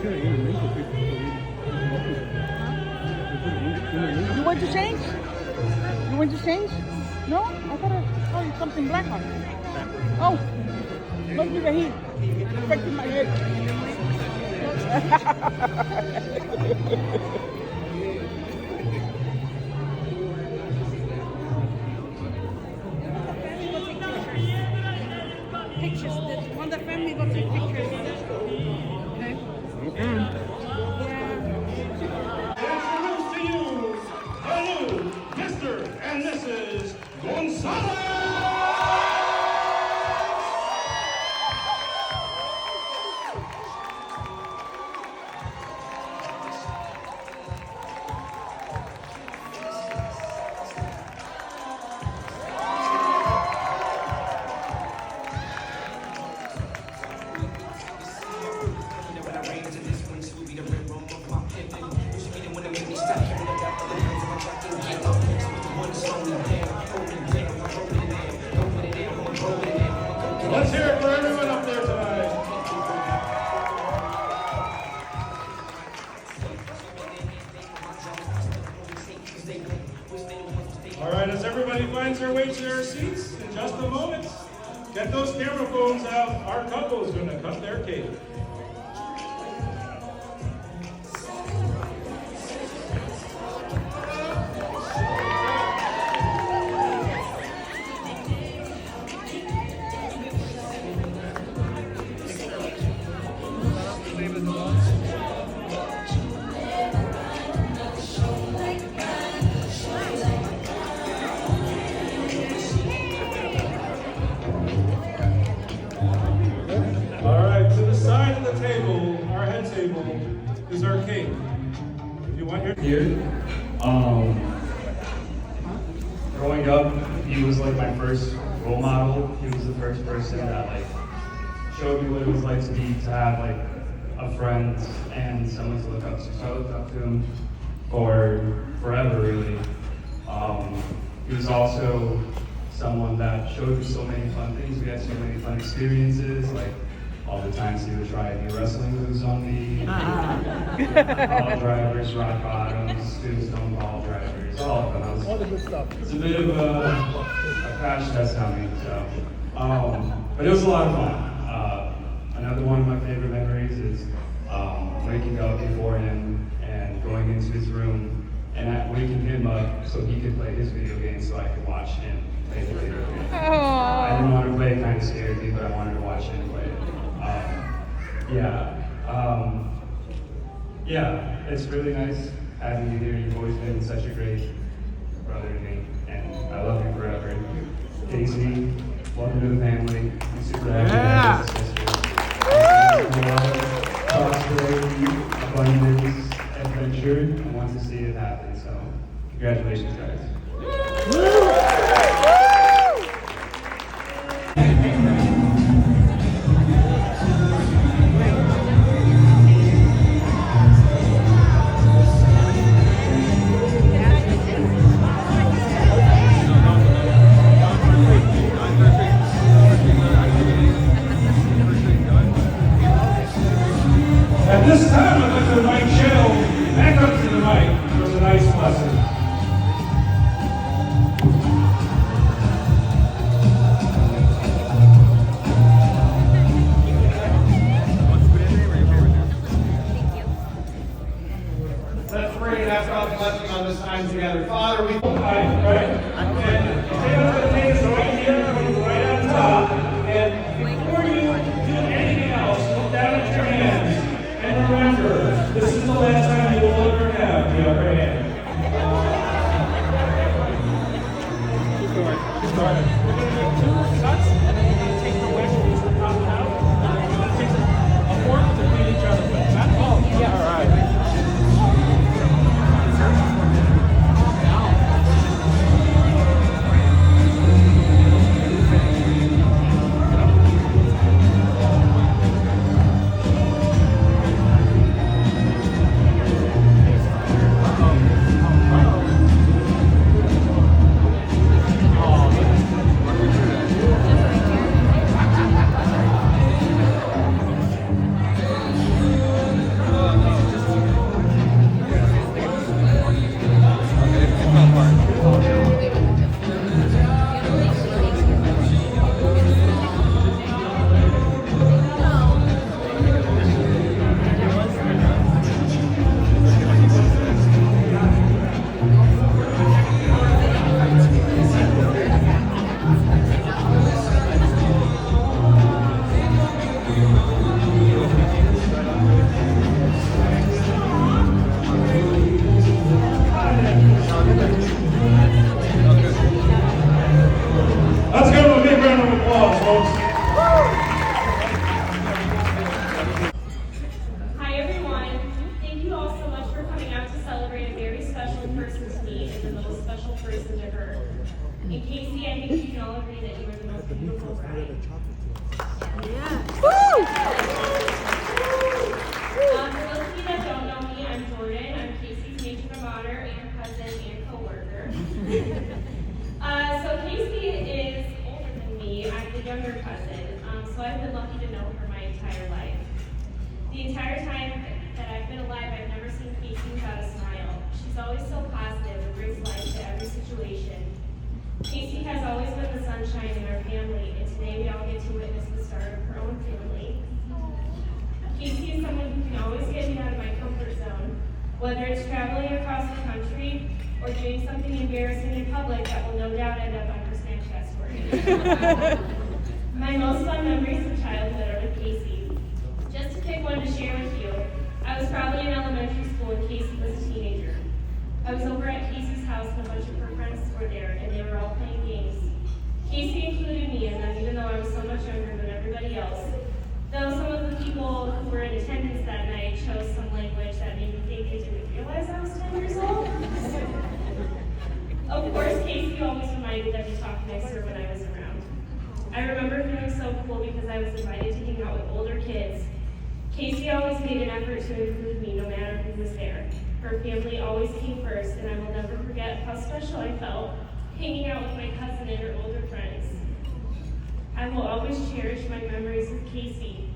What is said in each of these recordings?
You want to change? You want to change? No? I thought I saw you something black on it. Oh, must be the heat. It's affecting my head. Pictures. When the family will take pictures. Okay. Introduce to you the new Mr. and Mrs. Gonzalez! Let's hear it for everyone up there tonight. All right, as everybody finds their way to their seats in just a moment, get those camera phones out. Our couple is going to cut their cake. All right, to the side of the table, our head table, is our cake. If you want your Here, growing up, he was like my first role model. He was the first person that like showed me what it was like to have like a friend and someone to look up to. So I looked up to him for forever, really. He was also someone that showed me so many fun things. We had so many fun experiences, like all the times he would try new wrestling moves on me, ball drivers, rock bottoms, tombstone ball drivers, all of them. All the good stuff. It's a bit of a crash test on me, so. But it was a lot of fun. Another one of my favorite memories is waking up before him and going into his room and waking him up so he could play his video game so I could watch him play the video game. I didn't want to play, it kind of scared me, but I wanted to watch him play it. Yeah, it's really nice having you here. You've always been such a great brother to me, and I love you forever. Casey, welcome to the family. I'm super happy to have this sister. Prosperity, abundance, adventure. I want to see it happen, so congratulations, guys. At this time, I'd like to invite Cheryl back up to the mic for the nice blessing. Let's pray and ask God's blessing on this time together. Father, we Right. And Taylor's going to take us right here, right on top. And before you do anything else, look down at your hands. And remember, this is the last time you will ever have the upper hand. We're going to do 2 cuts, and then you're going to take the wedge piece and pop it out. And then you're going to take a fork to feed each other with. Yeah, all right. beautiful bride. For those of you that don't know me, I'm Jordan. I'm Casey's matron of honor and cousin and co-worker. So Casey is older than me. I'm the younger cousin. So I've been lucky to know her my entire life. The entire time that I've been alive, I've never seen Casey without a smile. She's always so positive and brings life to every situation. Casey has always been the sunshine in our family, and today we all get to witness the start of her own family. Casey is someone who can always get me out of my comfort zone, whether it's traveling across the country or doing something embarrassing in public that will no doubt end up on her Snapchat story. My most fun memories of childhood are with Casey. Just to pick one to share with you, I was probably in elementary school when Casey was a teenager. I was over at Casey's house and a bunch of her friends were there, and they were all playing games. Casey included me in them, even though I was so much younger than everybody else. Though some of the people who were in attendance that night chose some language that made me think they didn't realize I was 10 years old. Of course, Casey always reminded them to talk nicer when I was around. I remember feeling so cool because I was invited to hang out with older kids. Casey always made an effort to include me no matter who was there. Her family always came first, and I will never forget how special I felt hanging out with my cousin and her older friends. I will always cherish my memories with Casey.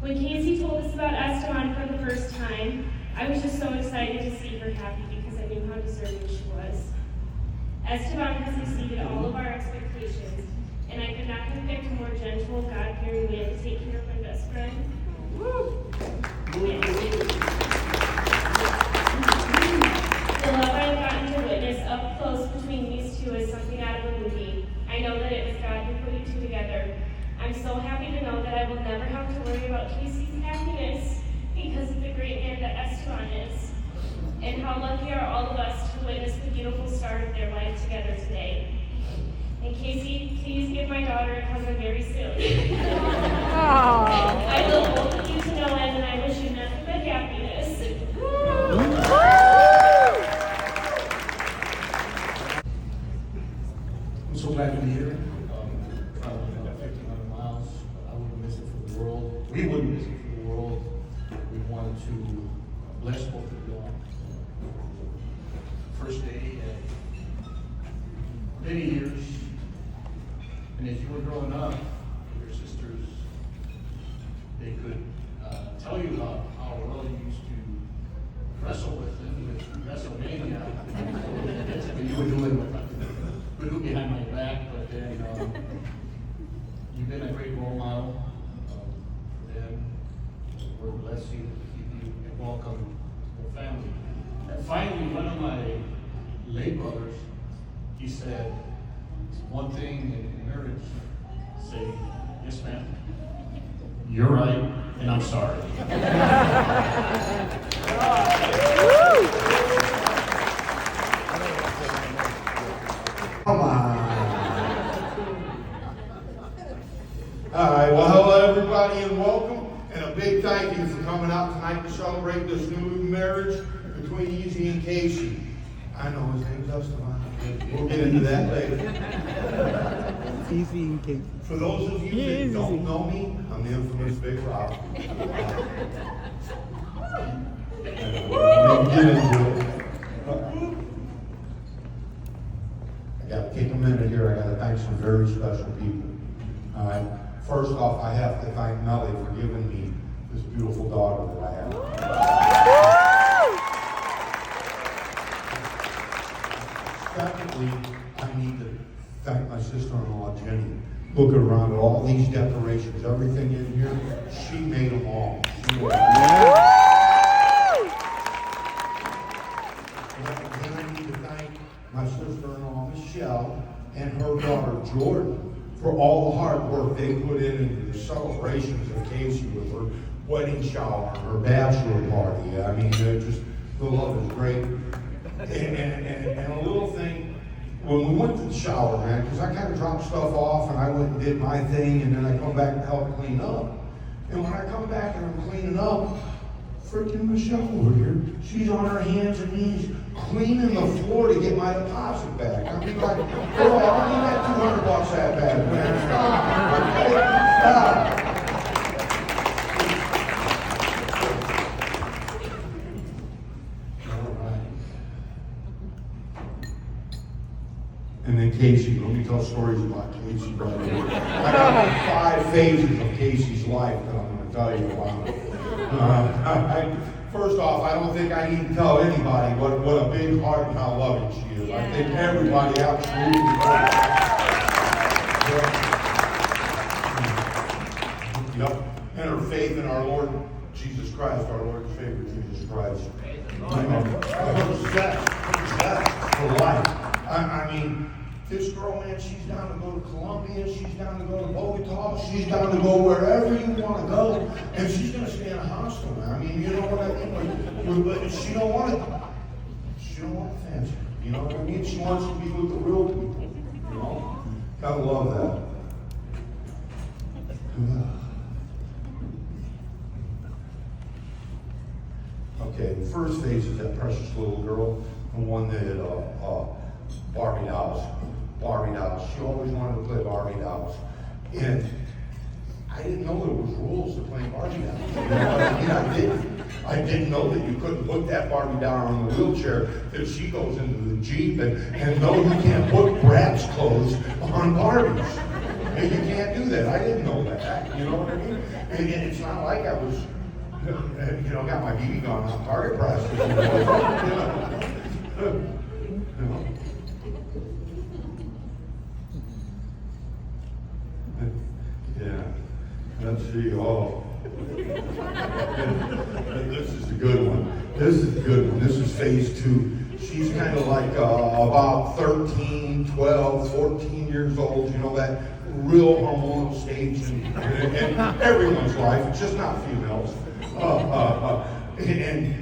When Casey told us about Esteban for the first time, I was just so excited to see her happy because I knew how deserving she was. Esteban has exceeded all of our expectations, and I could not have picked a more gentle, God-fearing man to take care of my best friend. Woo! The love I've gotten to witness up close between these two is something out of a movie. I know that it was God who put you two together. I'm so happy to know that I will never have to worry about Casey's happiness because of the great man that Esteban is. And how lucky are all of us to witness the beautiful start of their life together today. And Casey, please give my daughter a hug. I'm very silly. I love both of you to no end, and I wish you nothing but happiness. I'm so glad to be here. Traveling about 1,500 miles. I wouldn't miss it for the world. We wouldn't miss it for the world. We wanted to bless both of y'all. First day in many years. And as you were growing up, your sisters, they could tell you about how well you used to wrestle with them with WrestleMania. And you were doing good behind my back, but then you've been a great role model for them. We're blessed you to keep you and welcome your family. And finally, one of my late brothers, he said, one thing in marriage, say, yes ma'am, you're right, and I'm sorry. Come on. All right, well, hello everybody and welcome. And a big thank you for coming out tonight to celebrate this new marriage between Easy and Casey. I know his name's Esteban. We'll get into that later. Easy and Casey. For those of you that don't know me, I'm the infamous Big Rob. I got to take a minute here. I got to thank some very special people. All right. First off, I have to thank Melly for giving me this beautiful daughter that I have. Secondly, I need to thank my sister-in-law, Jenny. Look around at all these decorations, everything in here, she made them all. She made them all. And I need to thank my sister-in-law, Michelle, and her daughter, Jordan, for all the hard work they put into the celebrations of Casey with her wedding shower, her bachelor party. I mean, the love is great. And a little thing, when we went to the shower, man, because I kind of dropped stuff off and I went and did my thing and then I come back and help clean up. And when I come back and I'm cleaning up, freaking Michelle over here, she's on her hands and knees cleaning the floor to get my deposit back. I mean, like, girl, I don't need that $200 that bad, man. Stop. Okay? Stop. And then Casey, let me tell stories about Casey right here. I got like 5 phases of Casey's life that I'm going to tell you about. First off, I don't think I need to tell anybody what a big heart and how loving she is. I think everybody absolutely knows. Yep. And her faith in our Lord Jesus Christ, our Lord and Savior Jesus Christ. That's for life. I mean, this girl, man, she's down to go to Columbia, she's down to go to Bogota, she's down to go wherever you want to go, and she's going to stay in a hostel, man. I mean, you know what I mean? But she don't want it. She don't want it fancy. You know what I mean? She wants to be with the real people. You know? Gotta love that. Okay, the first phase is that precious little girl, the one that Barbie dolls. She always wanted to play Barbie dolls. And I didn't know there was rules to playing Barbie dolls. You know what I mean? I didn't know that you couldn't put that Barbie doll on the wheelchair if she goes into the Jeep. And no, you can't put Bratz clothes on Barbies. And you can't do that. I didn't know that. You know what I mean? And it's not like I was, you know, got my BB gun on target practice. You know. Yeah, let's see. Oh, this is a good one. This is phase 2. She's kind of like about 13, 12, 14 years old. You know, that real hormonal stage in everyone's life. It's just not females. And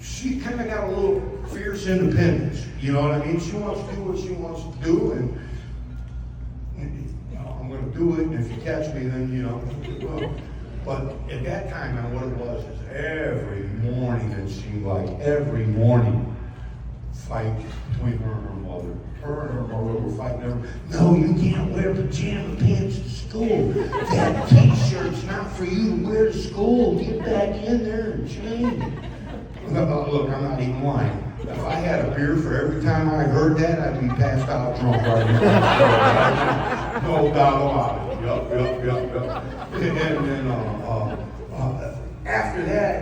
she kind of got a little fierce independence. You know what I mean? She wants to do what she wants to do, and I'm going to do it, and if you catch me, then, you know, but at that time, man, what it was is every morning, it seemed like, every morning, fight between her and her mother. Her and her mother were fighting. No, you can't wear pajama pants to school. That t-shirt's not for you to wear to school. Get back in there and change. Look, I'm not even lying. If I had a beer for every time I heard that, I'd be passed out drunk right now. No doubt about it. Yup. And then after that,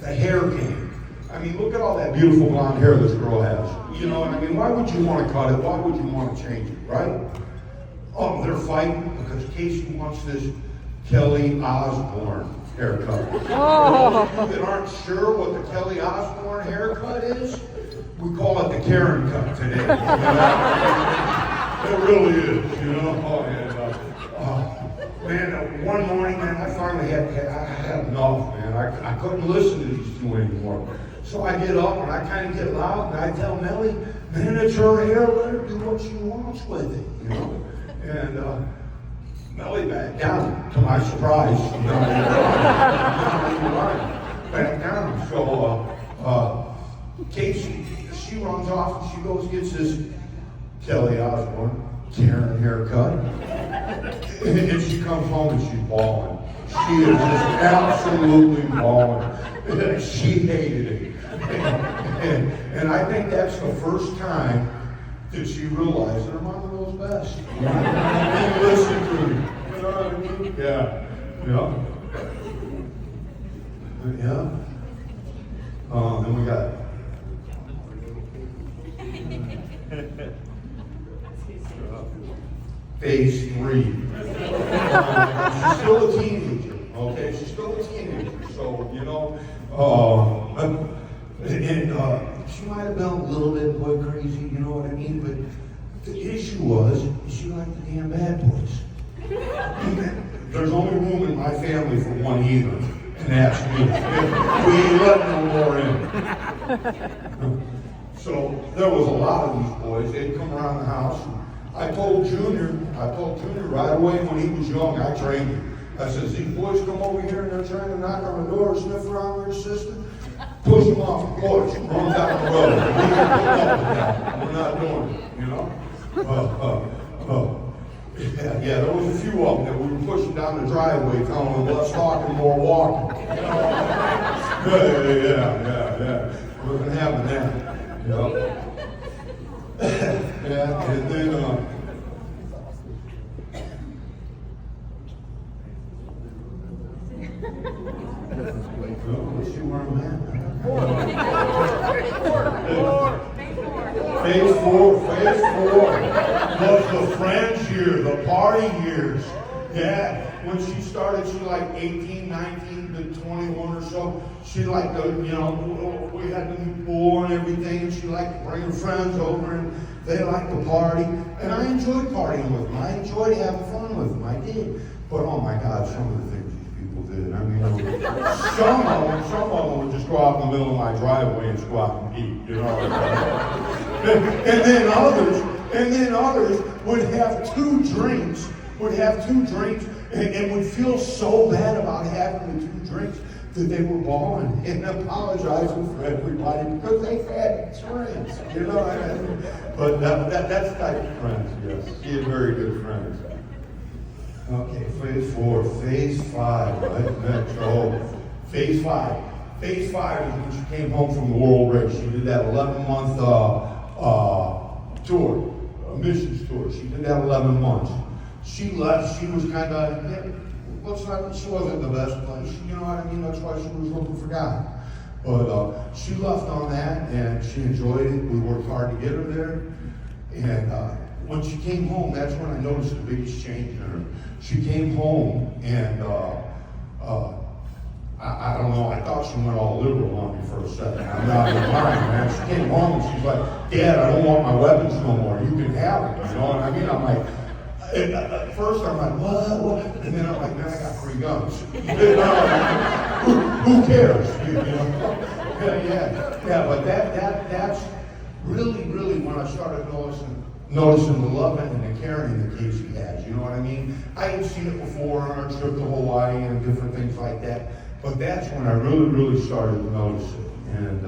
the hair came. I mean, look at all that beautiful blonde hair this girl has. You know what I mean? Why would you want to cut it? Why would you want to change it, right? Oh, they're fighting because Casey wants this Kelly Osbourne haircut. Oh. Those that aren't sure what the Kelly Osbourne haircut is, we call it the Karen cut today. You know? It really is, you know? Man, one morning, man, I finally had enough, man. I couldn't listen to these two anymore. So I get up and I kind of get loud and I tell Melly, man, it's her hair, let her do what she wants with it, you know? And Melly backed down, to my surprise. Back down. So Casey, she runs off and she goes gets this Kelly Osbourne Karen haircut. And she comes home and she's bawling. She is just absolutely bawling. She hated it. And I think that's the first time that she realized that her mama knows best. And listen to me. You know what I mean? Yeah. Then we got phase 3. She's still a teenager, okay? She's still a teenager, so, you know, and she might have been a little bit boy crazy, you know what I mean? But the issue was, she liked the damn bad boys. There's only room in my family for one either, and that's me. We ain't letting no more in. So there was a lot of these boys. They'd come around the house. I told Junior right away when he was young, I trained him. I says, these boys come over here and they're trying to knock on the door, sniff around their assistant. Push them off the porch, run down the road. We're not doing it, you know? Yeah, there was a few of them that we were pushing down the driveway, telling them less talking, more walking. Yeah. Wasn't having that, you know? Yeah, and then, let's see where I'm at. Phase four. Was the French year, the party years. Yeah, when she started, she was like 18, 19 to 21 or so. She liked to, you know, we had the new pool and everything, and she liked to bring her friends over, and they liked to party. And I enjoyed partying with them. I enjoyed having fun with them. I did. But oh my God, some of the things these people did. I mean, some of them would just go out in the middle of my driveway and just go out and eat, you know. And then others would have two drinks, and would feel so bad about having the 2 drinks that they were bawling and apologizing for everybody because they had drinks, you know. But that's the type of friends, yes. She had very good friends. Okay, phase 4, phase 5, right? Next, phase 5. Phase 5 is when she came home from the world race. She did that 11-month tour, a missions tour. She did that 11 months. She left. She was kind of, she wasn't the best place. You know what I mean? That's why she was looking for God. But she left on that, and she enjoyed it. We worked hard to get her there. And when she came home, that's when I noticed the biggest change in her. She came home, and I don't know, I thought she went all liberal on me for a second. I'm not even lying, man. She came home and she's like, Dad, I don't want my weapons no more. You can have them, you know what I mean? I'm like, at first I'm like, what? And then I'm like, man, I got 3 guns. Who cares? You know? Yeah, but that's really when I started noticing the love and the caring that Casey has, you know what I mean? I had seen it before on our trip to Hawaii and different things like that, but that's when I really started to notice it. And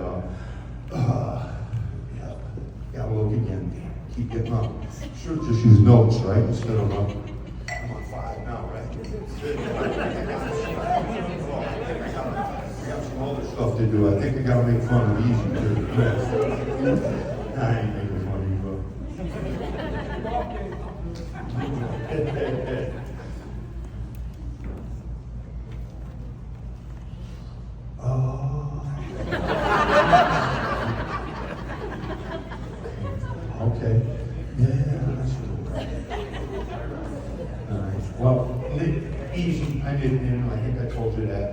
gotta look again, keep getting up. Should just use notes, right? Instead of I'm on 5 now, right? I got some other stuff to do. I think I gotta make fun of Easy too. I ain't making fun of you, bro. Okay. Yeah, that's good. Well, Easy, I didn't, you know, I think I told you that.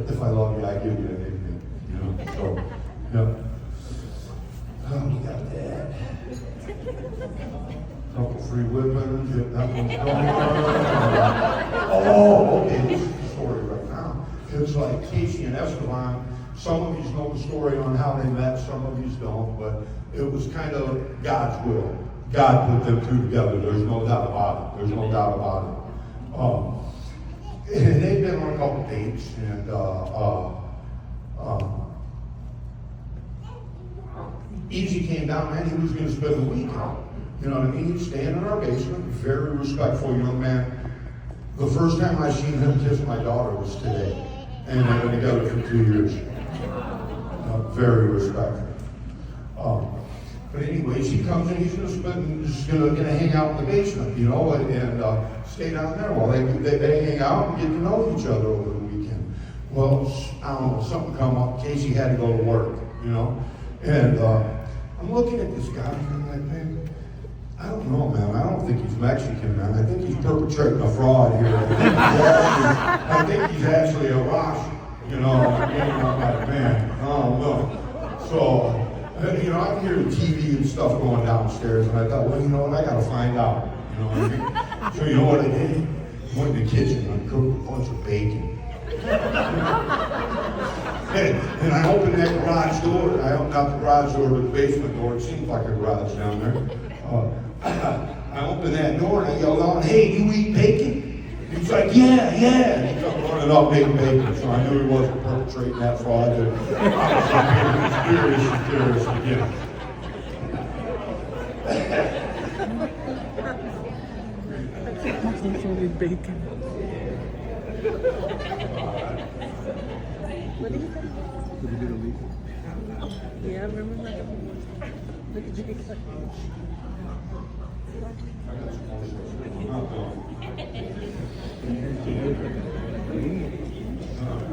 If I love you, I give you a nickname, you know, so, yeah. Oh, we got that. Couple free women, that one's going on. Oh, okay, this is the story right now. It's like Casey and Esteban. Some of you know the story on how they met, some of you don't, but it was kind of God's will. God put them 2 together. There's no doubt about it. And they've been on a couple dates, and Easy came down, and he was going to spend the weekend. You know what I mean? He's staying in our basement, very respectful young man. The first time I seen him kiss my daughter was today, and they've been together for 2 years. Very respectful. But anyways, he comes in, he's just gonna hang out in the basement, you know, and stay down there while they hang out and get to know each other over the weekend. Well, I don't know, something come up. Casey had to go to work, you know, and I'm looking at this guy and I'm like, man, I don't know, man. I don't think he's Mexican, man. I think he's perpetrating a fraud here. I think he's actually a Russian, you know. I'm like, man, I don't know. So. You know, I can hear the TV and stuff going downstairs, and I thought, well, you know what, I gotta find out. You know what I mean? So you know what I did? I went in the kitchen and cooked a bunch of bacon. and I opened that garage door. Not the garage door, but the basement door. It seems like a garage down there. I opened that door and I yelled out, hey, you eat bacon? He's like, yeah. And he come running up making bacon. So I knew he wasn't perpetrating that fraud. And I was furious again. Bacon. What did he say? Yeah, I remember that. Look at you.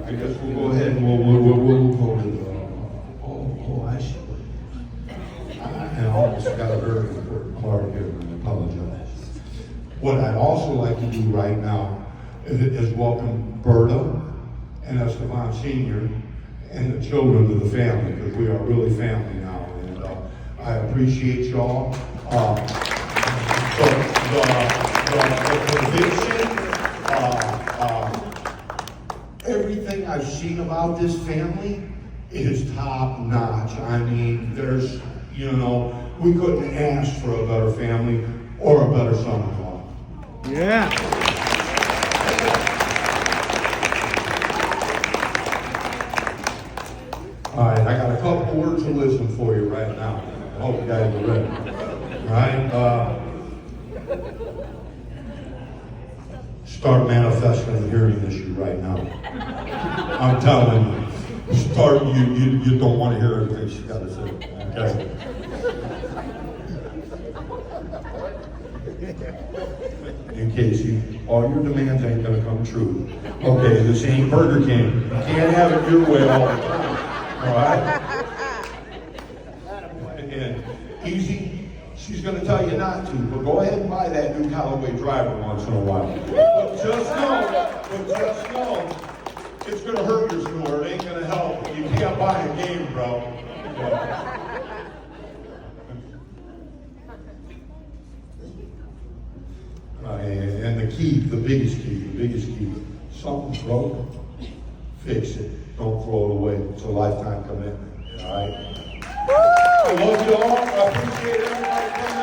I guess we'll go ahead and we'll go to the, I see. I almost got a very important part here, and I apologize. What I'd also like to do right now is welcome Berta and Esteban Sr. and the children of the family, because we are really family now, and I appreciate y'all. The conviction, everything I've seen about this family is top notch. I mean, there's, we couldn't ask for a better family or a better son-in-law. Yeah. All right, I got a couple words of wisdom for you right now. I hope you guys are ready. All right, start manifesting and hearing issue right now. I'm telling you, you don't want to hear everything she's got to say. Okay. In case all your demands ain't gonna come true. Okay, this ain't Burger King. You can't have it your way all the time. All right? And easy, she's gonna tell you not to, but go ahead and buy that new Callaway driver once in a while. But just know, it's gonna hurt your score. It ain't gonna help. You can't buy a game, bro. And the key, the biggest key, something's broke, fix it. Don't throw it away. It's a lifetime commitment. All right? I love you all. I appreciate everybody coming.